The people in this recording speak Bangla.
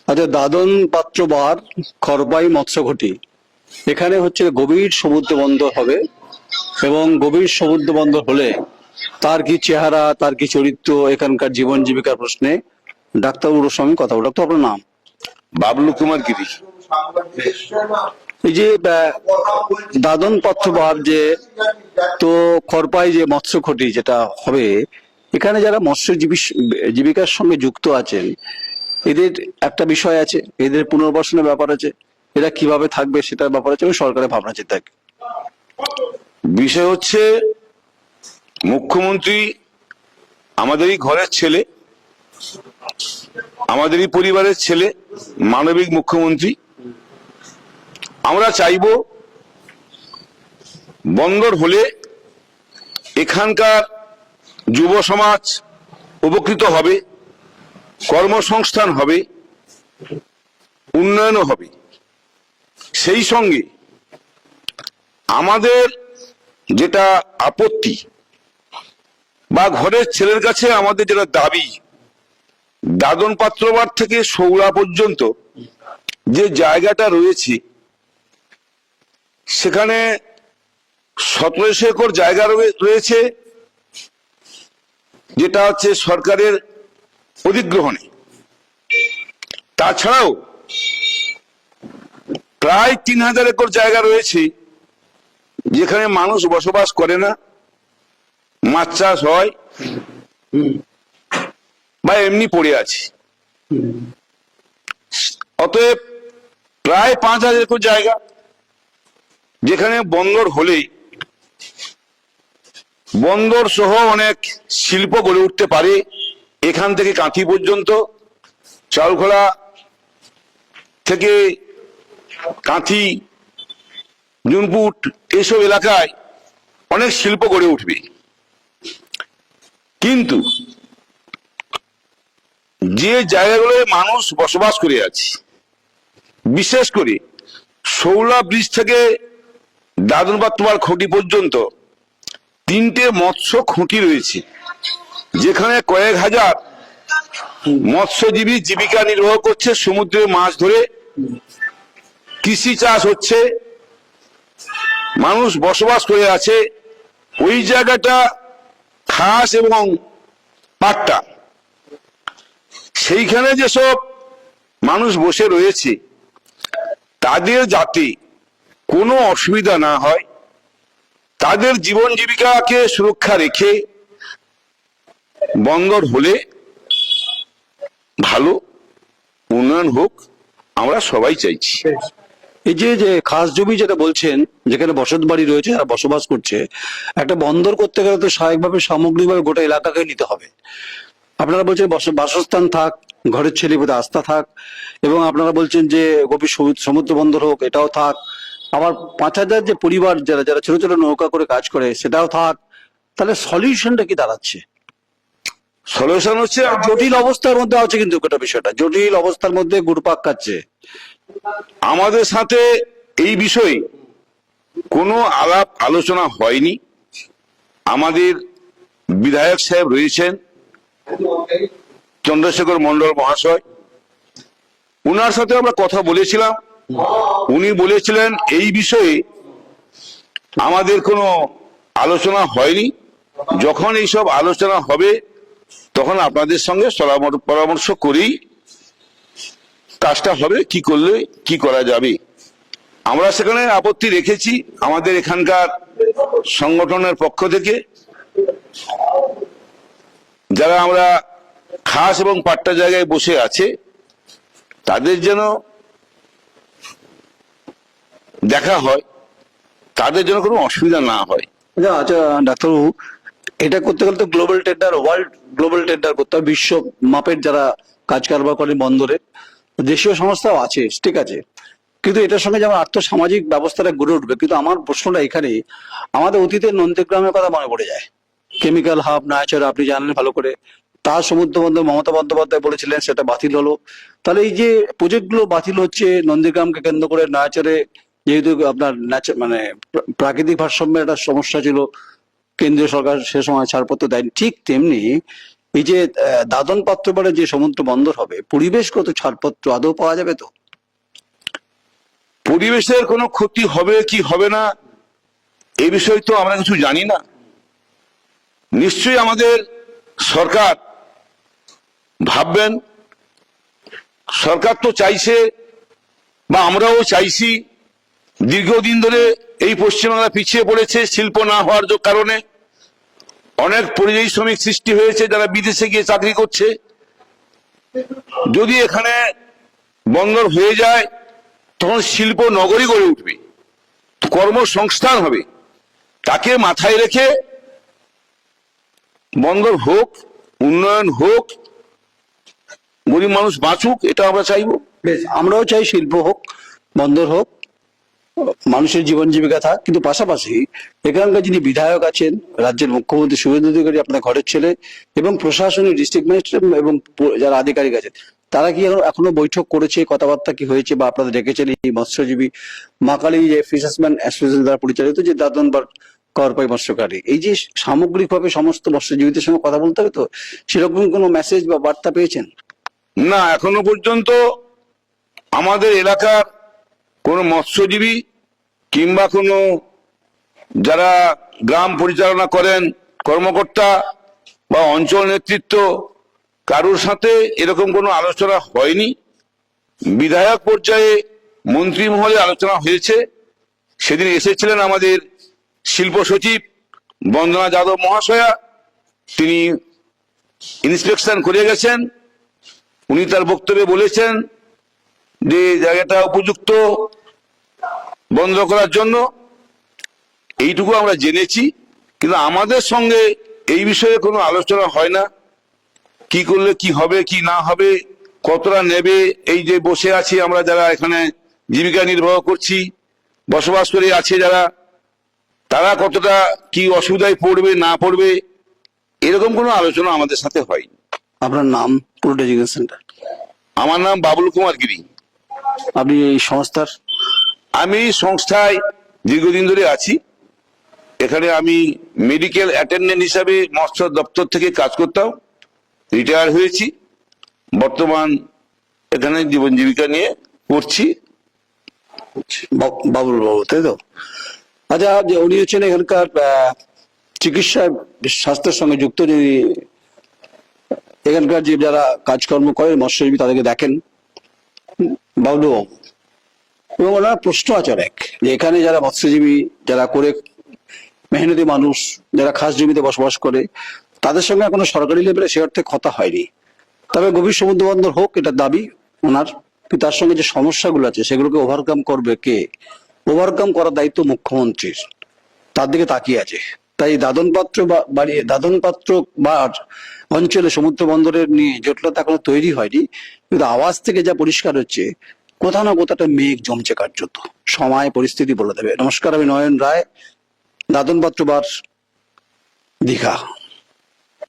আচ্ছা, দাদন পাত্র বার খরপাই মৎস্যঘটি, এখানে হচ্ছে গভীর সমুদ্র বন্দর হবে, এবং গভীর সমুদ্র বন্দর হলে তার কি চেহারা, তার কি চরিত্র, এখানকার জীবন জীবিকার প্রশ্নে ডাক্তারবাবুর সঙ্গে কথা বলবো। ডাক্তার, আপনার নাম? বাবলু কুমার গিরি। এই যে দাদন পাত্র বার যে, তো খরপাই যে মৎস্যঘটি যেটা হবে, এখানে যারা মৎস্যজীবী জীবিকার সঙ্গে যুক্ত আছেন, এদের একটা বিষয় আছে, এদের পুনর্বাসনের ব্যাপার আছে, এরা কিভাবে থাকবে সেটার ব্যাপার আছে, এবং সরকারের ভাবনা চিন্তা কি? বিষয় হচ্ছে, মুখ্যমন্ত্রী আমাদেরই ঘরের ছেলে, আমাদেরই পরিবারের ছেলে, মানবিক মুখ্যমন্ত্রী। আমরা চাইব বন্দর হলে এখানকার যুব সমাজ উপকৃত হবে, কর্মসংস্থান হবে, উন্নয়নও হবে। সেই সঙ্গে আমাদের যেটা আপত্তি বা ঘরের ছেলের কাছে আমাদের যেটা দাবি, দাদন পাত্রবার থেকে সৌরা পর্যন্ত যে জায়গাটা রয়েছে, সেখানে 1700 একর জায়গা রয়েছে, যেটা হচ্ছে সরকারের অধিগ্রহণে। তাছাড়াও প্রায় 3000 একর জায়গা রয়েছে যেখানে মানুষ বসবাস করে না, মাছ চাষ হয় বা এমনি পড়ে আছে। অতএব প্রায় 5000 একর জায়গা যেখানে বন্দর হলে বন্দর সহ অনেক শিল্প গড়ে উঠতে পারে। এখান থেকে কাঁথি পর্যন্ত, চাউলখোলা থেকে কাঁথি, জুনপুট, এসব এলাকায় অনেক শিল্প গড়ে উঠবে। কিন্তু যে জায়গাগুলোয় মানুষ বসবাস করে আছে, বিশেষ করে শৌলা ব্রিজ থেকে দাদন পাত্রবার খুঁটি পর্যন্ত 3টে মৎস্য খুঁটি রয়েছে, যেখানে কয়েক হাজার মৎস্যজীবী জীবিকা নির্বাহ করছে, সমুদ্রে মাছ ধরে কৃষি চাষ হচ্ছে, মানুষ বসবাস করে আছে। ওই জায়গাটা খাস এবং পাট্টা, সেইখানে যেসব মানুষ বসে রয়েছে তাদের যাতে কোনো অসুবিধা না হয়, তাদের জীবন জীবিকাকে সুরক্ষা রেখে বন্দর হলে ভালো উন্নয়ন হোক, আমরা সবাই চাইছি। এই যে যে খাস জমি যেটা বলছেন, যেখানে বসত বাড়ি রয়েছে, যারা বসবাস করছে, একটা বন্দর করতে গেলে তো স্বাভাবিকভাবে সামগ্রিকভাবে গোটা এলাকাকে নিতে হবে। আপনারা বলছেন বাসস্থান থাক, ঘরের ছেলে বোধ আস্থা থাক, এবং আপনারা বলছেন যে গভীর সমুদ্র বন্দর হোক, এটাও থাক। আবার 5000 যে পরিবার যারা যারা ছোট ছোট নৌকা করে কাজ করে, সেটাও থাক। তাহলে সলিউশনটা কি দাঁড়াচ্ছে? সলিউশন হচ্ছে, জটিল অবস্থার মধ্যে আছে, কিন্তু গোটা বিষয়টা জটিল অবস্থার মধ্যে ঘুরপাক খাচ্ছে। আমাদের সাথে এই বিষয়ে কোনো আলাপ আলোচনা হয়নি। আমাদের বিধায়ক সাহেব রয়েছেন চন্দ্রশেখর মন্ডল মহাশয়, উনার সাথে আমরা কথা বলেছিলাম। উনি বলেছিলেন এই বিষয়ে আমাদের কোনো আলোচনা হয়নি, যখন এইসব আলোচনা হবে তখন আপনাদের সঙ্গে পরামর্শ করেই কাজটা হবে, কি করলে কি করা যাবে। আমরা সেখানে আপত্তি রেখেছি আমাদের এখানকার সংগঠনের পক্ষ থেকে, যারা আমরা খাস এবং পাট্টা জায়গায় বসে আছে তাদের যেন দেখা হয়, তাদের যেন কোনো অসুবিধা না হয়। আচ্ছা ডাক্তারবাবু, এটা করতে গেলে তো global tender, world global tender করতে হবে। বিশ্ব মাপের যারা কাজ কারবার করে বন্দরে, দেশীয় সংস্থাও আছে, ঠিক আছে, কিন্তু এটার সঙ্গে যেমন আর্থসামাজিক ব্যবস্থাটা গড়ে উঠবে। কিন্তু আমার প্রশ্নটা এখানে, আমাদের অতীতের নন্দীগ্রামের কথা মনে পড়ে যায়। কেমিক্যাল হাব নায়াচর, আপনি জানেন ভালো করে, তার সমুদ্র বন্দর মমতা বন্দ্যোপাধ্যায় বলেছিলেন, সেটা বাতিল হলো। তাহলে এই যে প্রজেক্টগুলো বাতিল হচ্ছে নন্দীগ্রামকে কেন্দ্র করে, নায়াচরে যেহেতু আপনার মানে প্রাকৃতিক ভারসাম্যের একটা সমস্যা ছিল, কেন্দ্রীয় সরকার সে সময় ছাড়পত্র দেয়নি, ঠিক তেমনি এই যে দাদন পাত্রপাড়ে যে সমুদ্র বন্দর হবে, পরিবেশগত ছাড়পত্র আদৌ পাওয়া যাবে তো? পরিবেশের কোনো ক্ষতি হবে কি হবে না এই বিষয়ে তো আমরা কিছু জানি না। নিশ্চয়ই আমাদের সরকার ভাববেন, সরকার তো চাইছে বা আমরাও চাইছি, দীর্ঘদিন ধরে এই পশ্চিমবাংলা পিছিয়ে পড়েছে শিল্প না হওয়ার কারণে। অনেক পরিযায়ী শ্রমিক সৃষ্টি হয়েছে যারা বিদেশে গিয়ে চাকরি করছে। যদি এখানে বন্দর হয়ে যায় তখন শিল্প নগরী গড়ে উঠবে, কর্মসংস্থান হবে। তাকে মাথায় রেখে বন্দর হোক, উন্নয়ন হোক, গরিব মানুষ বাঁচুক, এটা আমরা চাইবো। বেশ, আমরাও চাই শিল্প হোক, বন্দর হোক, মানুষের জীবন জীবিকা থাক, কিন্তু পাশাপাশি এখানকার যিনি বিধায়ক আছেন, রাজ্যের মুখ্যমন্ত্রী শুভেন্দু অধিকারী আপনার ঘরের ছেলে, এবং প্রশাসনের ডিস্ট্রিক্ট ম্যাজিস্ট্রেট এবং যারা আধিকারিক আছেন, তারা কি এখনো বৈঠক করেছে, কথাবার্তা কি হয়েছে, বা আপনাদের ডেকেছেন এই মৎস্যজীবী মা কালী যে ফিশার্সম্যান অ্যাসোসিয়েশন দ্বারা পরিচালিত যে দাদন বা করপাই মৎস্যকারী, এই যে সামগ্রিকভাবে সমস্ত মৎস্যজীবীদের সঙ্গে কথা বলতে হবে, তো সেরকম কোনো মেসেজ বা বার্তা পেয়েছেন? না, এখনো পর্যন্ত আমাদের এলাকার কোনো মৎস্যজীবী কিংবা কোনো যারা গ্রাম পরিচালনা করেন কর্মকর্তা বা অঞ্চল নেতৃত্ব, কারোর সাথে এরকম কোনো আলোচনা হয়নি। বিধায়ক পর্যায়ে মন্ত্রী মহলে আলোচনা হয়েছে। সেদিন এসেছিলেন আমাদের শিল্প সচিব বন্দনা যাদব মহাশয়া, তিনি ইন্সপেকশন করে গেছেন। উনি তার বক্তব্যে বলেছেন যে জায়গাটা উপযুক্ত বন্ধ করার জন্য। এইটুকু আমরা জেনেছি, কিন্তু আমাদের সঙ্গে এই বিষয়ে কোনো আলোচনা হয় না। কি করলে কি হবে কি না হবে, কতটা নেবে, এই যে বসে আছি আমরা যারা এখানে জীবিকা নির্বাহ করছি, বসবাস করে আছে যারা, তারা কতটা কি অসুবিধায় পড়বে না পড়বে, এরকম কোনো আলোচনা আমাদের সাথে হয়নি। আপনার নাম পুরো সেন্টার? আমার নাম বাবুল কুমার গিরি। আপনি এই সংস্থার? আমি সংস্থায় দীর্ঘদিন ধরে আছি। এখানে আমি মেডিকেল অ্যাটেন্ডেন্ট হিসাবে মৎস্য দপ্তর থেকে কাজ করতাম, রিটায়ার হয়েছি। বর্তমান এখানে জীবন জীবিকা নিয়ে করছি। বাবুল বাবু, তাই তো? আচ্ছা, যে উনি হচ্ছেন এখানকার চিকিৎসা স্বাস্থ্যের সঙ্গে যুক্ত, যিনি এখানকার যে যারা কাজকর্ম করেন মৎস্যজীবী তাদেরকে দেখেন, বাবুল বাবু। এবং ওনার প্রশ্ন আছে অনেক, যে এখানে যারা মৎস্যজীবী যারা করে মেহনতি মানুষ, যারা খাস জমিতে বসবাস করে, তাদের সঙ্গে এখনো সরকারি লেভেলে সে অর্থে কথা হয়নি। তবে গভীর সমুদ্র বন্দর হোক, এটা দাবি ওনার, কিন্তু তার সঙ্গে যে সমস্যাগুলো আছে সেগুলোকে ওভারকাম করবে কে? ওভারকাম করার দায়িত্ব মুখ্যমন্ত্রীর, তার দিকে তাকিয়ে আছে। তাই দাদন পাত্র বা বাড়িয়ে দাদন পাত্র বা অঞ্চলে সমুদ্র বন্দরের নিয়ে জটিলতা এখনো তৈরি হয়নি, কিন্তু আওয়াজ থেকে যা পরিষ্কার হচ্ছে, কোথাও না কোথাও একটা মেঘ জমছে কার্যত। সময় পরিস্থিতি বলে দেবে। নমস্কার, আমি নয়ন রায়, দাদন পাত্র বার, দীঘা।